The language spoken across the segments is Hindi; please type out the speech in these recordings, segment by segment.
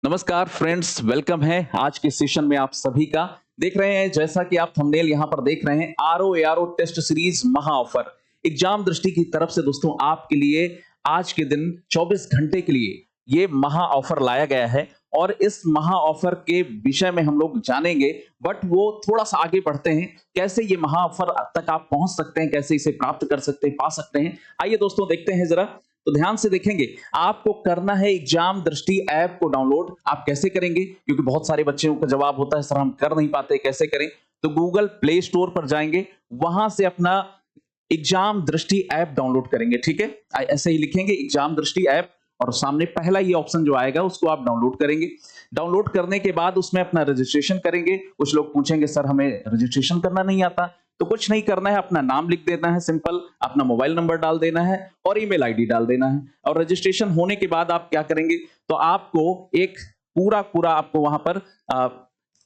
नमस्कार फ्रेंड्स, वेलकम है आज के सेशन में आप सभी का। देख रहे हैं जैसा कि आप थंबनेल यहां पर देख रहे हैं, आरओ एआरओ टेस्ट सीरीज महा ऑफर एग्जाम दृष्टि की तरफ से दोस्तों आपके लिए आज के दिन 24 घंटे के लिए ये महा ऑफर लाया गया है। और इस महा ऑफर के विषय में हम लोग जानेंगे, बट वो थोड़ा सा आगे बढ़ते हैं। कैसे ये महा ऑफर तक आप पहुंच सकते हैं, कैसे इसे प्राप्त कर सकते हैं, पा सकते हैं, आइए दोस्तों देखते हैं जरा। तो ध्यान से देखेंगे, आपको करना है एग्जाम दृष्टि ऐप को डाउनलोड। आप कैसे करेंगे, क्योंकि बहुत सारे बच्चों का जवाब होता है सर हम कर नहीं पाते, कैसे करें। तो गूगल प्ले स्टोर पर जाएंगे, वहां से अपना एग्जाम दृष्टि ऐप डाउनलोड करेंगे। ठीक है, ऐसे ही लिखेंगे एग्जाम दृष्टि ऐप और सामने पहला ये ऑप्शन जो आएगा उसको आप डाउनलोड करेंगे। डाउनलोड करने के बाद उसमें अपना रजिस्ट्रेशन करेंगे। कुछ लोग पूछेंगे सर हमें रजिस्ट्रेशन करना नहीं आता, तो कुछ नहीं करना है, अपना नाम लिख देना है, सिंपल अपना मोबाइल नंबर डाल देना है और ईमेल आईडी डाल देना है। और रजिस्ट्रेशन होने के बाद आप क्या करेंगे, तो आपको एक पूरा पूरा आपको वहां पर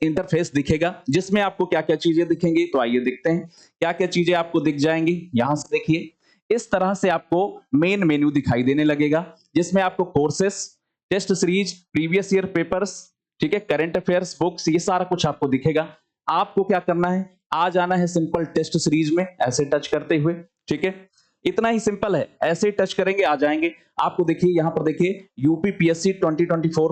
इंटरफेस दिखेगा, जिसमें आपको क्या क्या चीजें दिखेंगी। तो आइए देखते हैं क्या क्या चीजें आपको दिख जाएंगी। यहां से देखिए, इस तरह से आपको मेन मेन्यू दिखाई देने लगेगा, जिसमें आपको courses, test series, previous year papers, ठीक है, करंट अफेयर्स, बुक्स, ये सारा कुछ आपको दिखेगा। आपको क्या करना है, आ जाना है सिंपल टेस्ट सीरीज में ऐसे टच करते हुए। ठीक है, इतना ही सिंपल है, ऐसे टच करेंगे आ जाएंगे। आपको देखिए यहां पर देखिए यूपीपीएससी 2024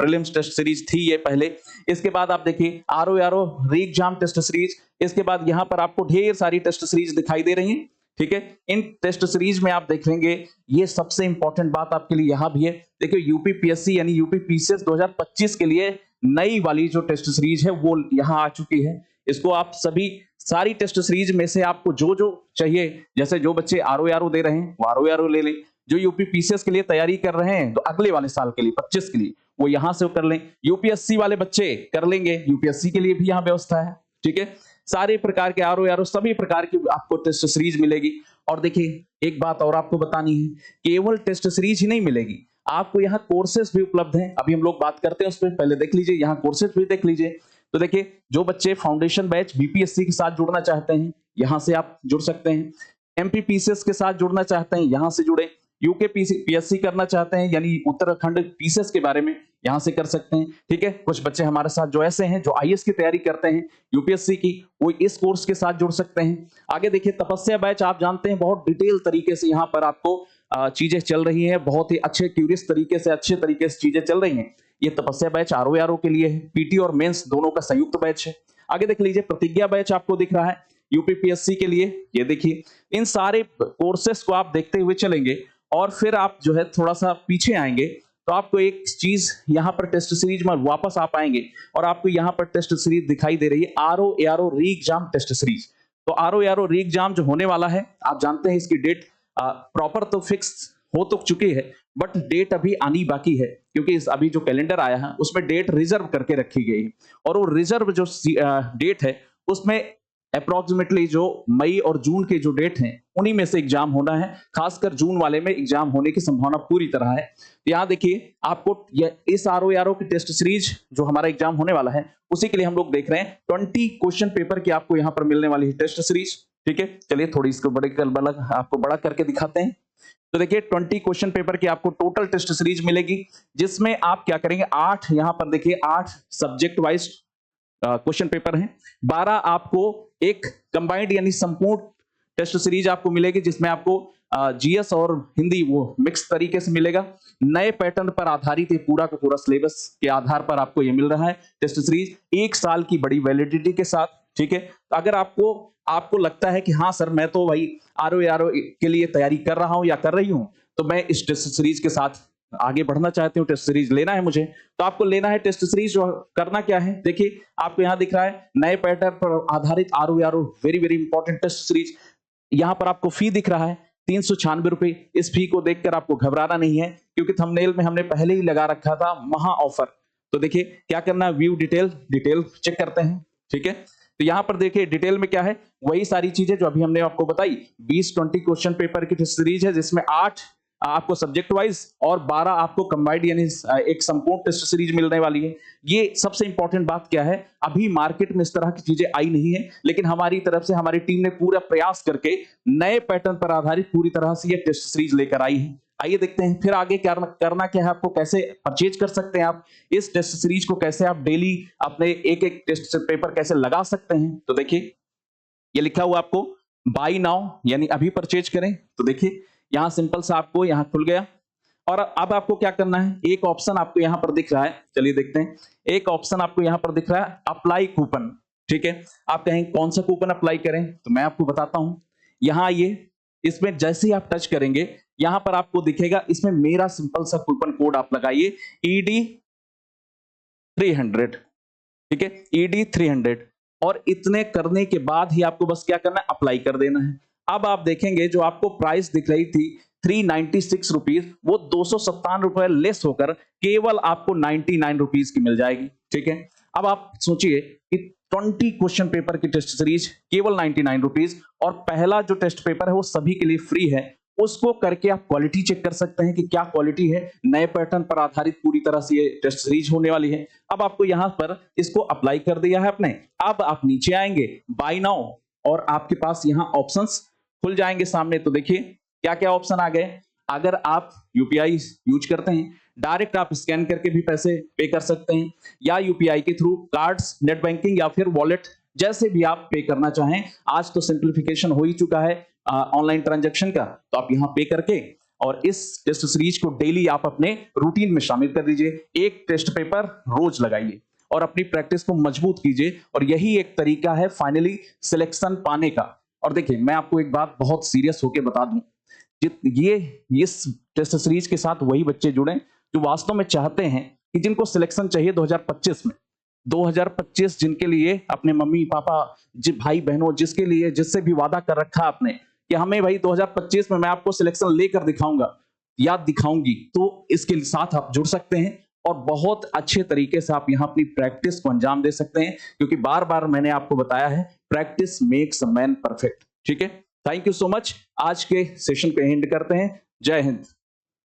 प्रीलिम्स टेस्ट सीरीज थी ये पहले। इसके बाद आप देखिए RO re exam test series. इसके बाद यहां पर आपको ढेर सारी टेस्ट सीरीज दिखाई दे रही हैं। ठीक है, इन टेस्ट सीरीज में आप देखेंगे, ये सबसे इंपॉर्टेंट बात आपके लिए यहां भी है। देखिए यूपीपीएससी यानी यूपीपीसीएस 2025 के लिए नई वाली जो टेस्ट सीरीज है वो यहां आ चुकी है। इसको आप सभी सारी टेस्ट सीरीज में से आपको जो जो चाहिए, जैसे जो बच्चे आरओ दे रहे हैं वो आरओ ले लें, जो यूपीपीसीएस के लिए तैयारी कर रहे हैं तो अगले वाले साल के लिए 25 के लिए वो यहां से कर लें। यूपीएससी वाले बच्चे कर लेंगे, यूपीएससी के लिए भी यहां व्यवस्था है। ठीक है, सारे प्रकार के आरओ सभी प्रकार की आपको टेस्ट सीरीज मिलेगी। और देखिए एक बात और आपको बतानी है, केवल टेस्ट सीरीज ही नहीं मिलेगी, आपको यहाँ कोर्सेस भी उपलब्ध हैं। अभी हम लोग बात करते हैं उस पर, पहले देख लीजिए, यहाँ कोर्सेस भी देख लीजिए। तो देखिए जो बच्चे फाउंडेशन बैच बीपीएससी के साथ जुड़ना चाहते हैं, यहां से आप जुड़ सकते हैं। एमपीपीसीएस के साथ जुड़ना चाहते हैं, यहां से जुड़े। यूके पीएससी करना चाहते हैं यानी उत्तराखंड पीसीएस के बारे में, यहां से कर सकते हैं। ठीक है, कुछ बच्चे हमारे साथ जो ऐसे हैं जो आईएएस की तैयारी करते हैं यूपीएससी की, वो इस कोर्स के साथ जुड़ सकते हैं। आगे देखिए तपस्या बैच, आप जानते हैं बहुत डिटेल तरीके से यहाँ पर आपको चीजें चल रही हैं, बहुत ही अच्छे क्यूरियस तरीके से, अच्छे तरीके से चीजें चल रही हैं। ये तपस्या बैच आरओ के लिए है, पीटी और मेंस दोनों का संयुक्त बैच है। आगे देख लीजिए प्रतिज्ञा बैच आपको दिख रहा है यूपीपीएससी के लिए, ये देखिए। इन सारे कोर्सेस को आप देखते हुए चलेंगे और फिर आप जो है थोड़ा सा पीछे आएंगे, तो आपको एक चीज यहाँ पर टेस्ट सीरीज में वापस आ पाएंगे और आपको यहाँ पर टेस्ट सीरीज दिखाई दे रही है, RO re exam test series. तो आरओ री एग्जाम जो होने वाला है, आप जानते हैं इसकी डेट प्रॉपर तो फिक्स हो तो चुकी है, बट डेट अभी आनी बाकी है, क्योंकि इस अभी जो कैलेंडर आया है उसमें डेट रिजर्व करके रखी गई है। और वो रिजर्व जो डेट है उसमें अप्रोक्सीमेटली जो मई और जून के जो डेट हैं उन्हीं में से एग्जाम होना है। खासकर जून वाले में एग्जाम होने की संभावना पूरी तरह है। यहाँ देखिए आपको इस आरओ की टेस्ट सीरीज जो हमारा एग्जाम होने वाला है उसी के लिए हम लोग देख रहे हैं 20 क्वेश्चन पेपर की आपको यहाँ पर मिलने वाली है टेस्ट सीरीज। ठीक है, चलिए थोड़ी इसको आपको बड़ा करके दिखाते हैं। तो देखिए 20 क्वेश्चन पेपर की आपको टोटल टेस्ट सीरीज मिलेगी, जिसमें आप क्या करेंगे, 8 यहां पर देखिए 8 सब्जेक्ट वाइज क्वेश्चन पेपर हैं। 12 आपको एक कंबाइंड यानी संपूर्ण टेस्ट सीरीज आपको मिलेगी, जिसमें आपको जीएस और हिंदी वो मिक्स तरीके से मिलेगा। नए पैटर्न पर आधारित ये पूरा का पूरा सिलेबस के आधार पर आपको ये मिल रहा है टेस्ट सीरीज, 1 साल की बड़ी वैलिडिटी के साथ। ठीक है, तो अगर आपको लगता है कि हाँ सर मैं तो भाई आरओ के लिए तैयारी कर रहा हूं या कर रही हूं, तो मैं इस टेस्ट सीरीज के साथ आगे बढ़ना चाहती हूँ, टेस्ट सीरीज लेना है मुझे, तो आपको लेना है टेस्ट सीरीज। जो करना क्या है, देखिए आपको यहाँ दिख रहा है नए पैटर्न पर आधारित RO very very important test series. यहाँ पर आपको फी दिख रहा है 396 रुपए। इस फी को देखकर आपको घबराना नहीं है, क्योंकि थंबनेल में हमने पहले ही लगा रखा था महा ऑफर। तो देखिए क्या करना है, व्यू डिटेल चेक करते हैं। ठीक है, तो यहां पर देखिए डिटेल में क्या है, वही सारी चीजें जो अभी हमने आपको बताई। 20 क्वेश्चन पेपर की सीरीज है, जिसमें 8 आपको सब्जेक्ट वाइज और 12 आपको कंबाइंड यानी एक संपूर्ण टेस्ट सीरीज मिलने वाली है। ये सबसे इंपॉर्टेंट बात क्या है, अभी मार्केट में इस तरह की चीजें आई नहीं है, लेकिन हमारी तरफ से हमारी टीम ने पूरा प्रयास करके नए पैटर्न पर आधारित पूरी तरह से ये टेस्ट सीरीज लेकर आई है। आइए देखते हैं फिर आगे क्या करना क्या है आपको, कैसे परचेज कर सकते हैं आप इस टेस्ट सीरीज को, कैसे आप डेली अपने एक एक टेस्ट पेपर कैसे लगा सकते हैं। तो देखिए ये लिखा हुआ आपको बाई नाउ, यानी अभी परचेज करें। तो देखिए यहां सिंपल सा आपको यहां खुल गया, और अब आपको क्या करना है, एक ऑप्शन आपको यहां पर दिख रहा है, चलिए देखते हैं। एक ऑप्शन आपको यहां पर दिख रहा है अप्लाई कूपन, ठीक है। आप कहें कौन सा कूपन अप्लाई करें, तो मैं आपको बताता हूं। यहां आइए, इसमें जैसे ही आप टच करेंगे यहां पर आपको दिखेगा, इसमें मेरा सिंपल सा कूपन कोड आप लगाइए ED 300, ठीक है, ED 300। और इतने करने के बाद ही आपको बस क्या करना है, अप्लाई कर देना है। अब आप देखेंगे जो आपको प्राइस दिख रही थी 396 रुपीज, वो 257 रुपए लेस होकर केवल आपको 99 रुपीज की मिल जाएगी, ठीक है। अब आप सोचिए कि 20 क्वेश्चन पेपर की टेस्ट सीरीज केवल 99 रुपीज, और पहला जो टेस्ट पेपर है वो सभी के लिए फ्री है। उसको करके आप क्वालिटी चेक कर सकते हैं कि क्या क्वालिटी है, नए पैटर्न पर आधारित पूरी तरह से ये टेस्ट सीरीज होने वाली है। अब आपको यहां पर इसको अप्लाई कर दिया है आपने। अब आप नीचे आएंगे बाय नाउ, और आपके पास यहां ऑप्शंस खुल जाएंगे सामने। तो देखिए क्या क्या ऑप्शन आ गए। अगर आप यूपीआई यूज करते हैं, डायरेक्ट आप स्कैन करके भी पैसे पे कर सकते हैं, या यूपीआई के थ्रू कार्ड्स, नेट बैंकिंग या फिर वॉलेट, जैसे भी आप पे करना चाहें। आज तो सिंप्लीफिकेशन हो ही चुका है ऑनलाइन ट्रांजैक्शन का, तो आप यहां पे करके और इस टेस्ट सीरीज को डेली आप अपने रूटीन में शामिल कर दीजिए। एक टेस्ट पेपर रोज लगाइए और अपनी प्रैक्टिस को मजबूत कीजिए, और यही एक तरीका है फाइनली सिलेक्शन पाने का। और देखिए मैं आपको एक बात बहुत सीरियस होकर बता दूं, ये इस टेस्ट सीरीज के साथ वही बच्चे जुड़े जो वास्तव में चाहते हैं कि जिनको सिलेक्शन चाहिए 2025 में, 2025 जिनके लिए अपने मम्मी पापा, भाई बहनों, जिसके लिए जिससे भी वादा कर रखा आपने कि हमें भाई 2025 में मैं आपको सिलेक्शन लेकर दिखाऊंगा या दिखाऊंगी, तो इसके साथ आप जुड़ सकते हैं और बहुत अच्छे तरीके से आप यहां अपनी प्रैक्टिस को अंजाम दे सकते हैं, क्योंकि बार बार मैंने आपको बताया है practice makes a man perfect, ठीक है। Thank you so much. आज के सेशन को एंड करते हैं। जय हिंद।